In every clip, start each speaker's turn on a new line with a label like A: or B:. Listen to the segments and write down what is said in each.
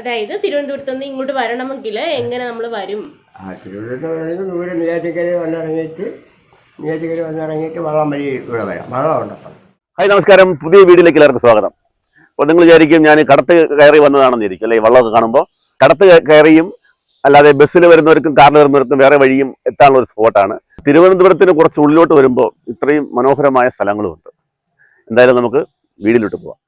A: അതായത് തിരുവനന്തപുരത്ത് നിന്ന് ഇങ്ങോട്ട് വരണമെങ്കിൽ എങ്ങനെ നമ്മൾ വരും?
B: തിരുവനന്തപുരത്ത് ദൂരെ നെയ്യാറ്റിക്കര വന്നിറങ്ങിയിട്ട് വള്ളം വഴി ഇവിടെ വരാം. വള്ളമുണ്ട്.
C: ഹായ്, നമസ്കാരം. പുതിയ വീഡിയോയിലേക്ക് എല്ലാവർക്കും സ്വാഗതം. അപ്പോൾ നിങ്ങൾ വിചാരിക്കും ഞാൻ കടത്ത് കയറി വന്നതാണെന്ന് ഇരിക്കും അല്ലേ? വള്ളമൊക്കെ കാണുമ്പോൾ കടത്ത് കയറിയും അല്ലാതെ ബസ്സിൽ വരുന്നവർക്കും കാറിൽ വരുന്നവർക്കും വേറെ വഴിയും എത്താനുള്ള ഒരു സ്പോട്ടാണ്. തിരുവനന്തപുരത്തിന് കുറച്ച് ഉള്ളിലോട്ട് വരുമ്പോൾ ഇത്രയും മനോഹരമായ സ്ഥലങ്ങളുമുണ്ട്. എന്തായാലും നമുക്ക് വീഡിയോയിലോട്ട് പോവാം.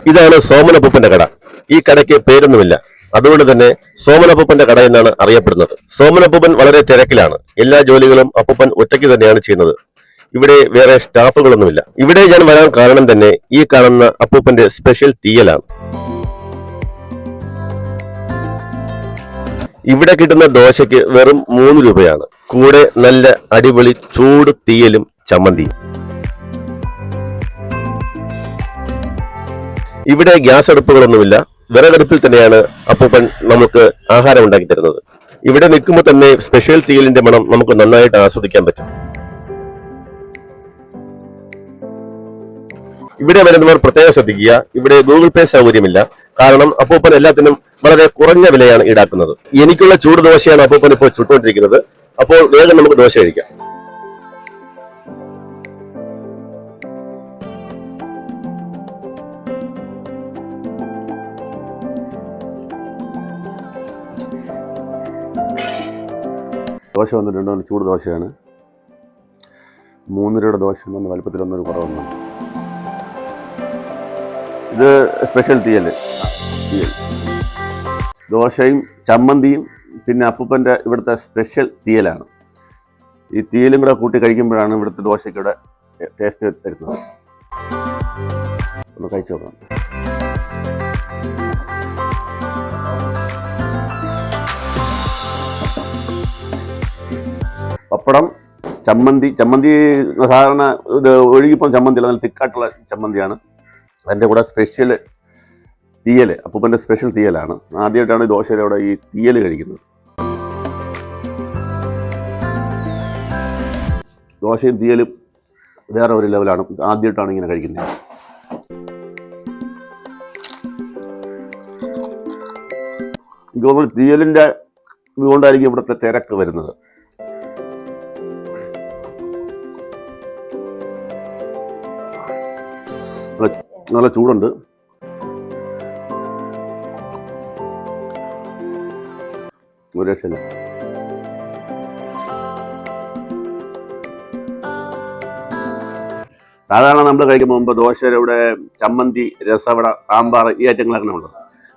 D: ഇതാണ് സോമനപ്പൂപ്പന്റെ കട. ഈ കടയ്ക്ക് പേരൊന്നുമില്ല, അതുകൊണ്ട് തന്നെ സോമനപ്പൂപ്പന്റെ കട എന്നാണ് അറിയപ്പെടുന്നത്. സോമനപ്പൂപ്പൻ വളരെ തിരക്കിലാണ്. എല്ലാ ജോലികളും അപ്പൂപ്പൻ ഒറ്റയ്ക്ക് തന്നെയാണ് ചെയ്യുന്നത്. ഇവിടെ വേറെ സ്റ്റാഫുകളൊന്നുമില്ല. ഇവിടെ ഞാൻ വരാൻ കാരണം തന്നെ ഈ കാണുന്ന അപ്പൂപ്പന്റെ സ്പെഷ്യൽ തീയലാണ്. ഇവിടെ കിട്ടുന്ന ദോശയ്ക്ക് വെറും 3 രൂപയാണ്. കൂടെ നല്ല അടിപൊളി ചൂട് തീയലും ചമ്മന്തിയും. ഇവിടെ ഗ്യാസ് അടുപ്പുകളൊന്നുമില്ല. വിറകടുപ്പിൽ തന്നെയാണ് അപ്പൂപ്പൻ നമുക്ക് ആഹാരം ഉണ്ടാക്കി തരുന്നത്. ഇവിടെ നിൽക്കുമ്പോൾ തന്നെ സ്പെഷ്യൽ തീയലിന്റെ മണം നമുക്ക് നന്നായിട്ട് ആസ്വദിക്കാൻ പറ്റും. ഇവിടെ വരുന്നവർ പ്രത്യേകം ശ്രദ്ധിക്കുക, ഇവിടെ ഗൂഗിൾ പേ സൗകര്യമില്ല. കാരണം അപ്പൂപ്പൻ എല്ലാത്തിനും വളരെ കുറഞ്ഞ വിലയാണ് ഈടാക്കുന്നത്. എനിക്കുള്ള ചൂട് ദോശയാണ് അപ്പൂപ്പൻ ഇപ്പോൾ ചുട്ടുകൊണ്ടിരിക്കുന്നത്. അപ്പോൾ വേഗം നമുക്ക് ദോശ കഴിക്കാം.
C: ദോശ വന്നിട്ടുണ്ടോ? ചൂട് ദോശയാണ്. 3 രൂപയുടെ ദോശ വന്ന് വലുപ്പത്തിലൊന്നൊരു കുറവൊന്നും. ഇത് സ്പെഷ്യൽ തീയൽ ദോശയും ചമ്മന്തിയും പിന്നെ അപ്പൂപ്പൻ്റെ ഇവിടുത്തെ സ്പെഷ്യൽ തീയലാണ്. ഈ തീയലും കൂടെ കൂട്ടി കഴിക്കുമ്പോഴാണ് ഇവിടുത്തെ ദോശയ്ക്കൂടെ ടേസ്റ്റ് വരുന്നത്. ഒന്ന് കഴിച്ചു നോക്കാം. പപ്പടം, ചമ്മന്തി സാധാരണ ഇത് ഒഴുകിപ്പം ചമ്മന്തി അല്ല, നല്ല തിക്കായിട്ടുള്ള ചമ്മന്തിയാണ്. അതിൻ്റെ കൂടെ സ്പെഷ്യൽ തീയൽ, അപ്പൂപ്പൻ്റെ സ്പെഷ്യൽ തീയലാണ്. ആദ്യമായിട്ടാണ് ഈ ദോശയുടെ ഈ തീയൽ കഴിക്കുന്നത്. ദോശയും തീയലും വേറെ ഒരു ലെവലാണ്. ആദ്യമായിട്ടാണ് ഇങ്ങനെ കഴിക്കുന്നത്. എനിക്ക് തോന്നുന്നു തീയലിൻ്റെ ഇതുകൊണ്ടായിരിക്കും ഇവിടുത്തെ തിരക്ക് വരുന്നത്. നല്ല ചൂടുണ്ട്. ഒരു രക്ഷയില്ല. സാധാരണ നമ്മൾ കഴിക്കുമ്പോൾ മുമ്പ് ദോശയുടെ കൂടെ ചമ്മന്തി, രസവട, സാമ്പാർ ഈ ഐറ്റങ്ങളൊക്കെ ഉള്ളത്.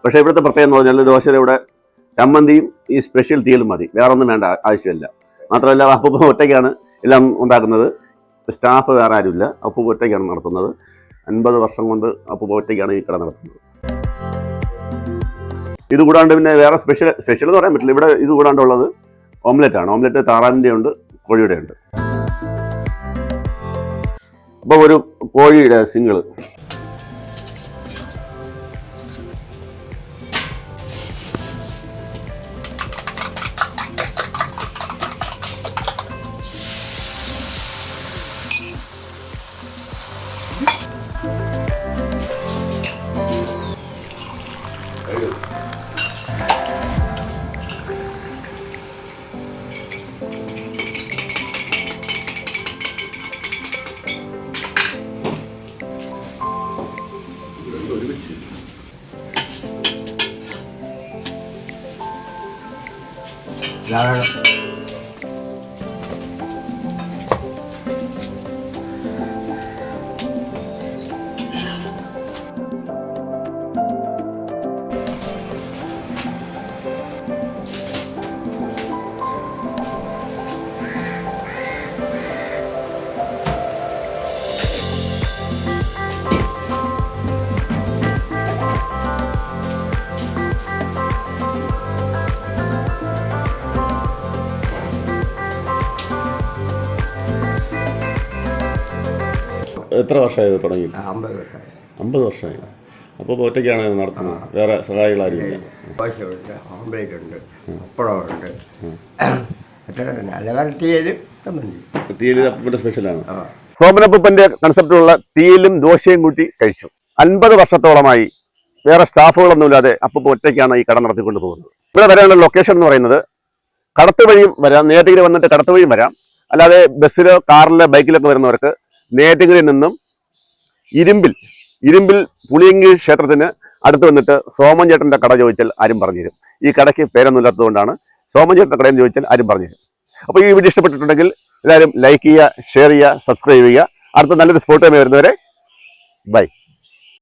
C: പക്ഷേ ഇവിടുത്തെ പ്രത്യേകം എന്ന് പറഞ്ഞാൽ ദോശയുടെ കൂടെ ചമ്മന്തിയും ഈ സ്പെഷ്യൽ തീയലും മതി, വേറെ ഒന്നും വേണ്ട ആവശ്യമില്ല. മാത്രമല്ല അപ്പൂപ്പൻ ഒറ്റയ്ക്കാണ് എല്ലാം ഉണ്ടാക്കുന്നത്. സ്റ്റാഫ് വേറെ ആരുമില്ല. അപ്പൂപ്പൻ ഒറ്റയ്ക്കാണ് നടത്തുന്നത്. 50 വർഷം കൊണ്ട് അപ്പൂപ്പൻ ഒറ്റയ്ക്കാണ് ഈ കട നടത്തുന്നത്. ഇത് കൂടാണ്ട് പിന്നെ വേറെ സ്പെഷ്യൽ എന്ന് പറയാൻ പറ്റില്ല. ഇവിടെ ഇത് കൂടാണ്ടുള്ളത് ഓംലെറ്റ് ആണ്. ഓംലെറ്റ് താറാവിൻ്റെ ഉണ്ട്, കോഴിയുടെ ഉണ്ട്. അപ്പോൾ ഒരു കോഴിയുടെ സിംഗിള്. എത്ര വർഷമായി തുടങ്ങി?
B: 50 വർഷമായി.
C: 50 വർഷമായി. അപ്പോൾ ഒറ്റയ്ക്കാണ് ഇത് നടത്തുന്നത്, വേറെ സഹായികളാരുമില്ല.
B: ദോശയുണ്ട്, ഓംപ്ലേറ്റ് ഉണ്ട്, പപ്പടമുണ്ട്, അത്ര തന്നെ. അല്ലാതെ തീയലും ചമ്മന്തി.
C: തീയൽ അപ്പൂപ്പൻ്റെ സ്പെഷ്യലാണ്.
B: ആ
C: സോമനപ്പൂപ്പൻ്റെ കൺസെപ്റ്റുള്ള തീയലും ദോശയും കൂട്ടി കഴിച്ചു. 50 വർഷത്തോളമായി വേറെ സ്റ്റാഫുകളൊന്നുമില്ലാതെ അപ്പൂപ്പ ഒറ്റയ്ക്കാണ് ഈ കട നടത്തിക്കൊണ്ട് പോകുന്നത്. ഇവിടെ വരാനുള്ള ലൊക്കേഷൻ എന്ന് പറയുന്നത് കടത്ത് വഴിയും വരാം, നെയ്യാറ്റിൻകര വന്നിട്ട് കടത്ത് വഴിയും വരാം. അല്ലാതെ ബസ്സിലോ കാറിലോ ബൈക്കിലൊക്കെ വരുന്നവർക്ക് നെയ്യാറ്റിൻകരയിൽ നിന്നും ഇരുമ്പിൽ പുളിയങ്കി ക്ഷേത്രത്തിന് അടുത്ത് വന്നിട്ട് സോമൻ ചേട്ടൻ്റെ കട ചോദിച്ചാൽ ആരും പറഞ്ഞു തരും. ഈ കടയ്ക്ക് പേരൊന്നും ഇല്ലാത്തതുകൊണ്ടാണ് സോമൻ ചേട്ടൻ്റെ കടയെന്ന് ചോദിച്ചാൽ ആരും പറഞ്ഞു തരും. അപ്പോൾ ഈ വീഡിയോ ഇഷ്ടപ്പെട്ടിട്ടുണ്ടെങ്കിൽ എല്ലാവരും ലൈക്ക് ചെയ്യുക, ഷെയർ ചെയ്യുക, സബ്സ്ക്രൈബ് ചെയ്യുക. അടുത്ത നല്ലൊരു സ്പോട്ട് വരുന്നവരെ ബൈ.